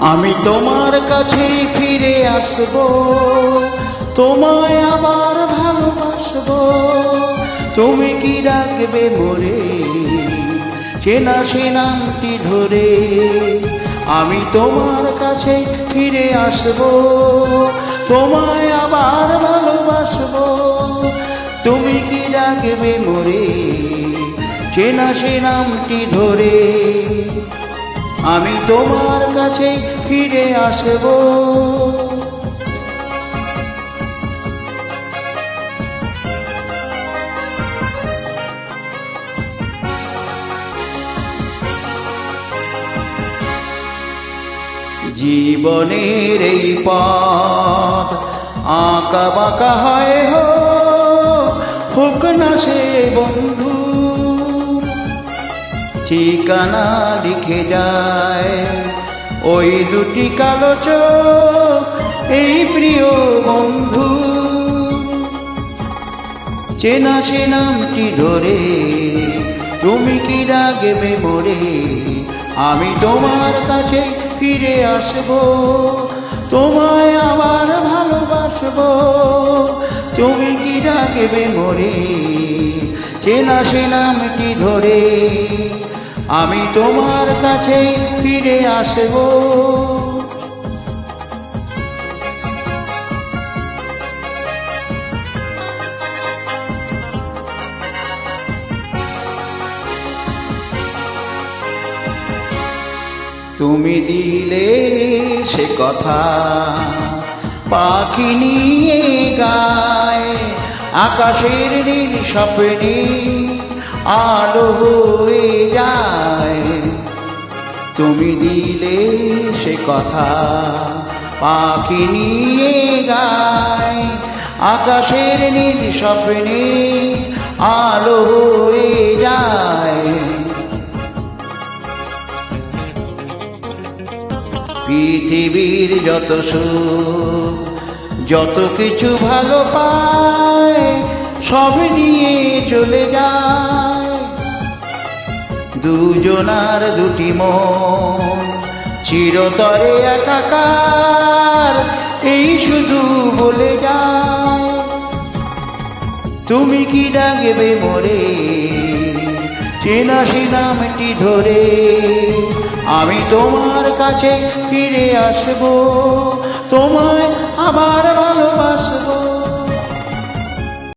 আমি তোমার কাছে ফিরে আসব, তোমায় আবার ভালোবাসবো। তুমি কি রাখবে মোরে চেনা সে নামটি ধরে? আমি তোমার কাছে ফিরে আসব, তোমায় আবার ভালোবাসবো। তুমি কি রাখবে মোরে চেনা সে নামটি ধরে? আমি তোমার কাছে ফিরে আসব। জীবনের এই পথ আঁকা বাঁকা হয় হোক না সে বন্ধু, ঠিকানা লিখে যায় ওই দুটি কালো চোখ এই প্রিয় বন্ধু। চেনা সে নামটি ধরে তুমি কি রাখবে মোরে? আমি তোমার কাছে ফিরে আসব, তোমায় আবার ভালোবাসবো। তুমি কি রাখবে মোরে চেনা সে নামটি ধরে? আমি তোমার কাছে ফিরে আসব। তুমি দিলে সে কথা পাখি নিয়ে গায়, আকাশের নীল স্বপ্নে আলো হয়ে যায়। তুমি দিলে সে কথা পাখি নিয়ে গায়, আকাশের নীল স্বপ্নে আলো হয়ে যায়। পৃথিবীর যত সুখ যত কিছু ভালো পায় সব নিয়ে চলে যায়। দুজনার দুটি মন চিরতরে একাকার এই শুধু বলে যায়। তুমি কি ডাকবে মোরে চেনা সে নামটি ধরে? আমি তোমার কাছে ফিরে আসব, তোমায় আবার ভালোবাসব।